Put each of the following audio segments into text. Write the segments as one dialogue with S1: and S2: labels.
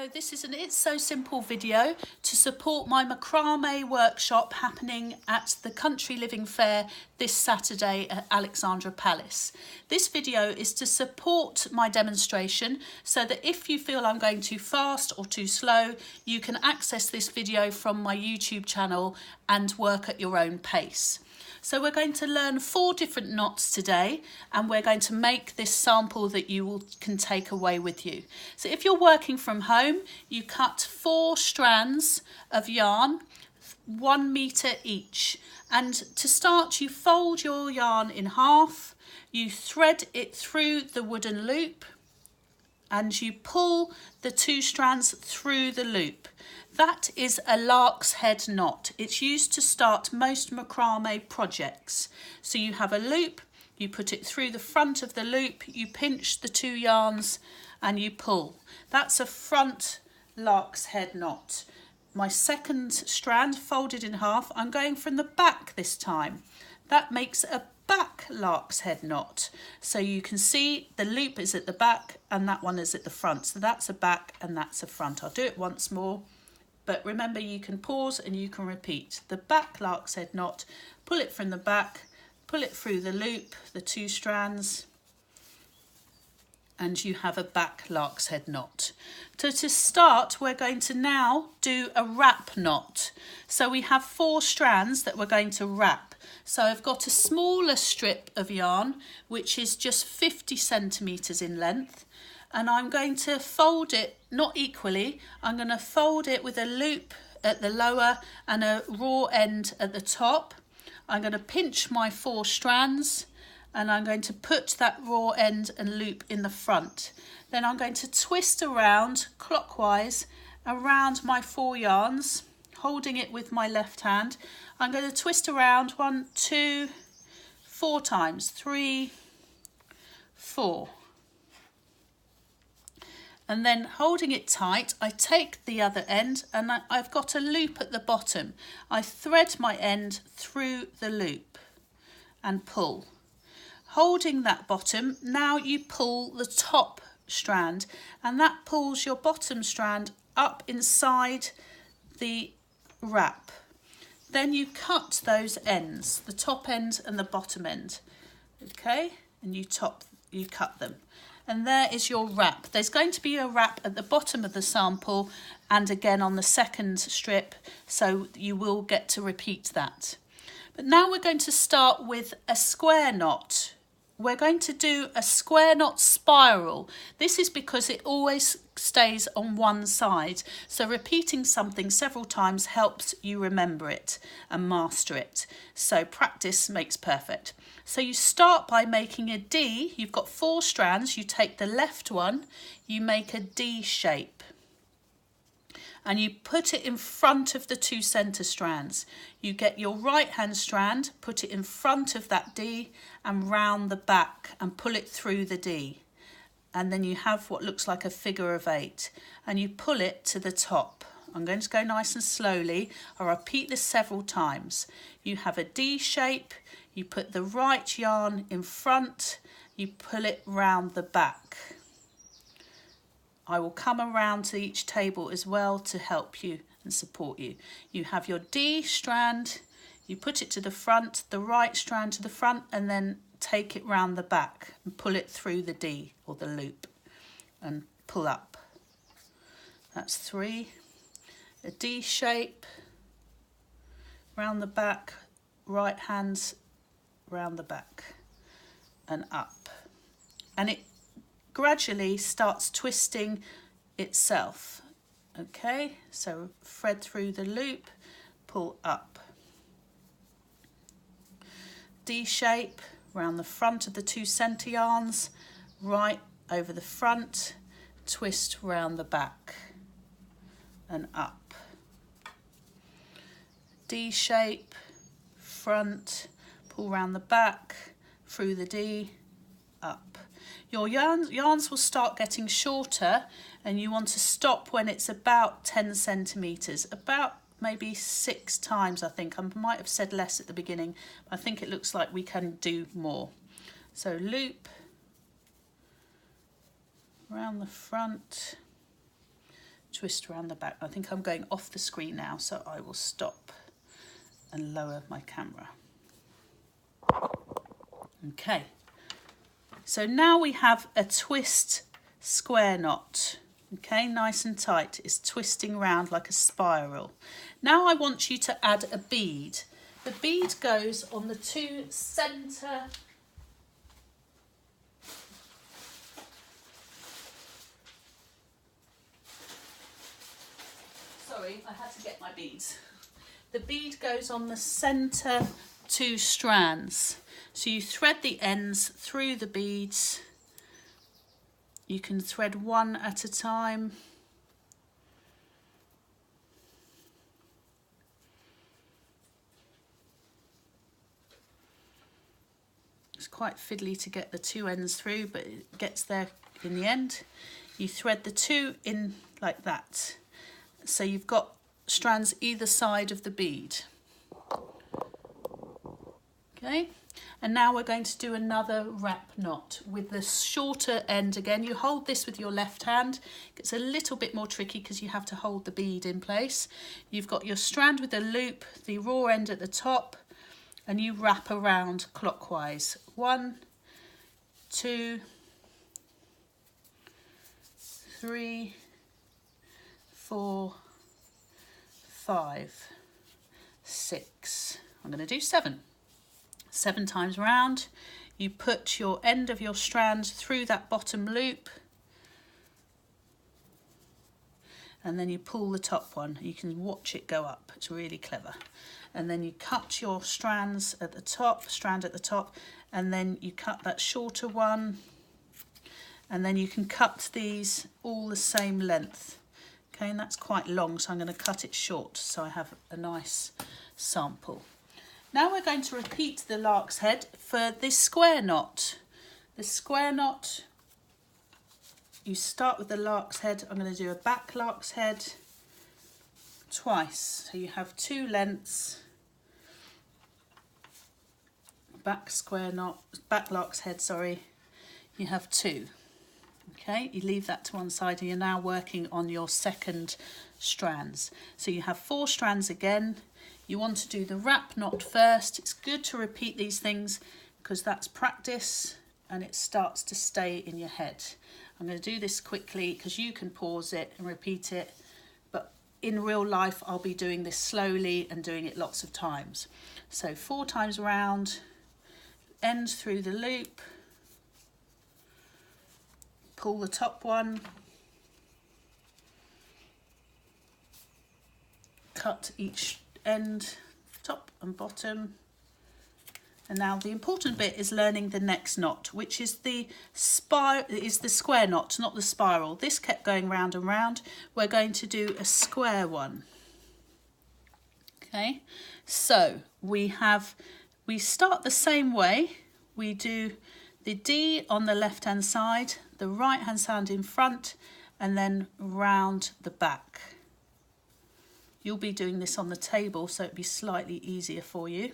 S1: So this is an It's So Simple video to support my macrame workshop happening at the Country Living Fair this Saturday at Alexandra Palace. This video is to support my demonstration so that if you feel I'm going too fast or too slow, you can access this video from my YouTube channel and work at your own pace. So we're going to learn 4 different knots today, and we're going to make this sample that you can take away with you. So if you're working from home, you cut 4 strands of yarn, 1 metre each. And to start, you fold your yarn in half, you thread it through the wooden loop, and you pull the 2 strands through the loop. That is a lark's head knot. It's used to start most macrame projects. So you have a loop, you put it through the front of the loop, you pinch the 2 yarns and you pull. That's a front lark's head knot. My second strand folded in half, I'm going from the back this time. That makes a back lark's head knot. So you can see the loop is at the back and that one is at the front. So that's a back and that's a front. I'll do it once more. But remember, you can pause and you can repeat. The back lark's head knot, pull it from the back, pull it through the loop, the 2 strands, and you have a back lark's head knot. So to start, we're going to now do a wrap knot. So we have 4 strands that we're going to wrap. So I've got a smaller strip of yarn, which is just 50 centimetres in length. And I'm going to fold it, not equally, I'm going to fold it with a loop at the lower and a raw end at the top. I'm going to pinch my 4 strands and I'm going to put that raw end and loop in the front. Then I'm going to twist around clockwise around my 4 yarns, holding it with my left hand. I'm going to twist around 1, 2, 4 times, 3, 4. And then holding it tight, I take the other end and I've got a loop at the bottom. I thread my end through the loop and pull. Holding that bottom, now you pull the top strand and that pulls your bottom strand up inside the wrap. Then you cut those ends, the top end and the bottom end, okay? And you cut them. And there is your wrap. There's going to be a wrap at the bottom of the sample and again on the second strip, so you will get to repeat that. But now we're going to start with a square knot. We're going to do a square knot spiral. This is because it always stays on one side. So repeating something several times helps you remember it and master it. So practice makes perfect. So you start by making a D. You've got 4 strands. You take the left one, you make a D shape. And you put it in front of the 2 centre strands. You get your right hand strand, put it in front of that D and round the back and pull it through the D. And then you have what looks like a figure of 8 and you pull it to the top. I'm going to go nice and slowly. I'll repeat this several times. You have a D shape, you put the right yarn in front, you pull it round the back. I will come around to each table as well to help you and support you. You have your D strand, you put it to the front, the right strand to the front, and then take it round the back and pull it through the D or the loop and pull up. That's 3. A D shape, round the back, right hand round the back and up. And it gradually starts twisting itself. Okay, so thread through the loop, pull up. D shape, round the front of the 2 centre yarns, right over the front, twist round the back and up. D shape, front, pull round the back, through the D, up. Your yarns will start getting shorter and you want to stop when it's about 10 centimetres, about maybe 6 times I think. I might have said less at the beginning, but I think it looks like we can do more. So loop, around the front, twist around the back. I think I'm going off the screen now, so I will stop and lower my camera. Okay, so now we have a twist square knot. Okay, nice and tight. It's twisting round like a spiral. Now I want you to add a bead. The bead goes on the two centre Sorry, I had to get my beads. The bead goes on the centre two strands. So you thread the ends through the beads. You can thread one at a time. It's quite fiddly to get the two ends through, but it gets there in the end. You thread the two in like that. So you've got strands either side of the bead. Okay, and now we're going to do another wrap knot with the shorter end again. You hold this with your left hand. It's a little bit more tricky because you have to hold the bead in place. You've got your strand with the loop, the raw end at the top, and you wrap around clockwise. 1, 2, 3, 4, 5, 6. I'm going to do 7. 7 times round. You put your end of your strand through that bottom loop, and then you pull the top one. You can watch it go up. It's really clever. And then you cut your strands at the top, strand at the top, and then you cut that shorter one, and then you can cut these all the same length. Okay, and that's quite long, so I'm going to cut it short so I have a nice sample. Now we're going to repeat the lark's head for this square knot. The square knot, you start with the lark's head. I'm going to do a back lark's head twice. So you have 2 lengths, back square knot, back lark's head, sorry, you have 2. Okay, you leave that to one side and you're now working on your second strands. So you have 4 strands again. You want to do the wrap knot first. It's good to repeat these things because that's practice and it starts to stay in your head. I'm going to do this quickly because you can pause it and repeat it, but in real life I'll be doing this slowly and doing it lots of times. So 4 times round, end through the loop, pull the top one, cut each end, top and bottom, and now the important bit is learning the next knot, which is the square knot, not the spiral. This kept going round and round. We're going to do a square one. Okay, so we start the same way. We do the D on the left hand side, the right hand side in front, and then round the back. You'll be doing this on the table, so it'll be slightly easier for you.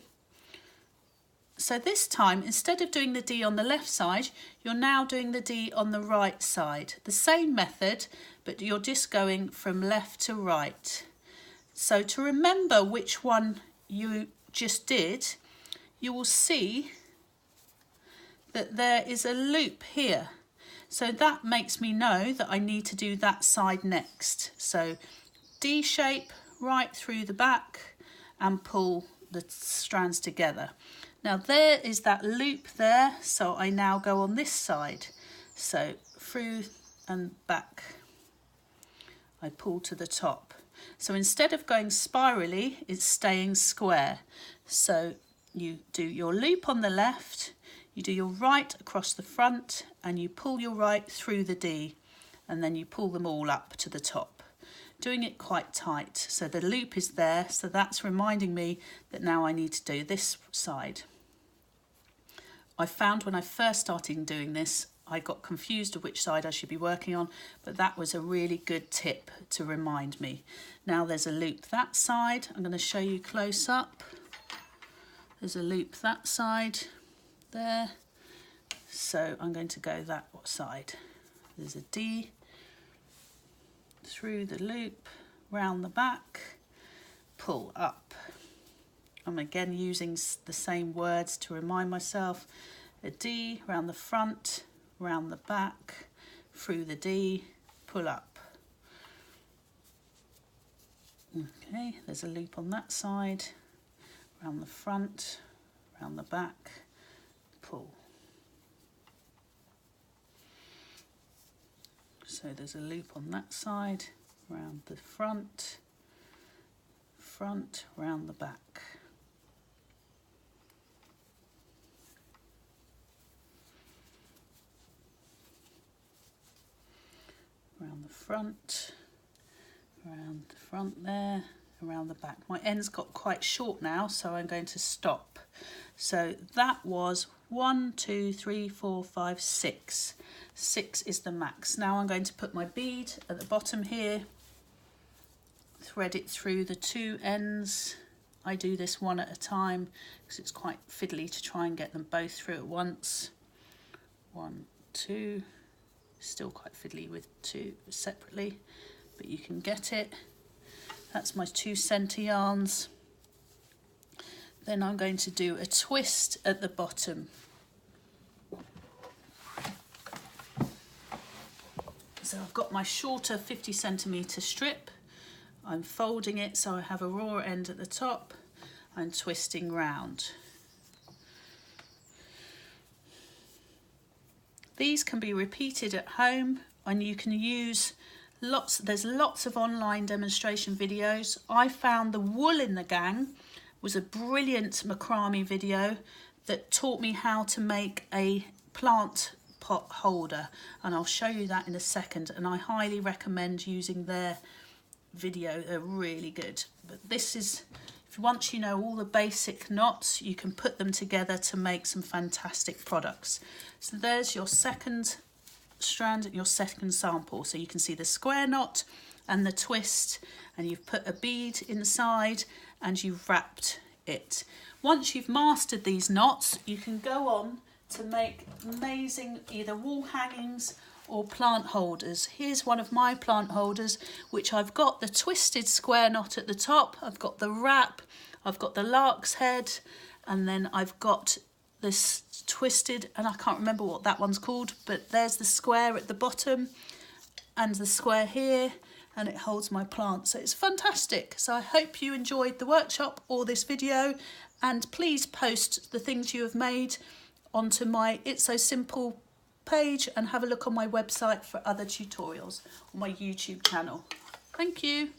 S1: So this time, instead of doing the D on the left side, you're now doing the D on the right side. The same method, but you're just going from left to right. So to remember which one you just did, you will see that there is a loop here. So that makes me know that I need to do that side next. So D shape, right through the back and pull the strands together. Now there is that loop there, so I now go on this side. So through and back, I pull to the top. So instead of going spirally, it's staying square. So you do your loop on the left, you do your right across the front, and you pull your right through the D, and then you pull them all up to the top. Doing it quite tight, so the loop is there, so that's reminding me that now I need to do this side. I found when I first started doing this, I got confused of which side I should be working on, but that was a really good tip to remind me. Now there's a loop that side. I'm going to show you close up. There's a loop that side there, so I'm going to go that side. There's a D, through the loop, round the back, pull up. I'm again using the same words to remind myself. A D, round the front, round the back, through the D, pull up. Okay, there's a loop on that side, round the front, round the back, pull. So there's a loop on that side, round the front, round the back. Around the front, around the front there, around the back. My end's got quite short now, so I'm going to stop. So that was 1, 2, 3, 4, 5, 6. 6 is the max. Now I'm going to put my bead at the bottom here, thread it through the 2 ends. I do this one at a time because it's quite fiddly to try and get them both through at once. 1, 2. Still quite fiddly with 2 separately, but you can get it. That's my 2 centre yarns. Then I'm going to do a twist at the bottom. So I've got my shorter 50 centimetre strip. I'm folding it so I have a raw end at the top. I'm twisting round. These can be repeated at home, and you can use there's lots of online demonstration videos. I found the Wool in the Gang was a brilliant macrame video that taught me how to make a plant pot holder, and I'll show you that in a second, and I highly recommend using their video. They're really good. But this is, once you know all the basic knots, you can put them together to make some fantastic products. So there's your second strand, your second sample. So you can see the square knot and the twist, and you've put a bead inside and you've wrapped it. Once you've mastered these knots, you can go on to make amazing either wall hangings or plant holders. Here's one of my plant holders, which I've got the twisted square knot at the top, I've got the wrap, I've got the lark's head, and then I've got this twisted, and I can't remember what that one's called, but there's the square at the bottom and the square here, and it holds my plant. So it's fantastic. So I hope you enjoyed the workshop or this video, and please post the things you have made onto my It's So Simple page, and have a look on my website for other tutorials on my YouTube channel. Thank you.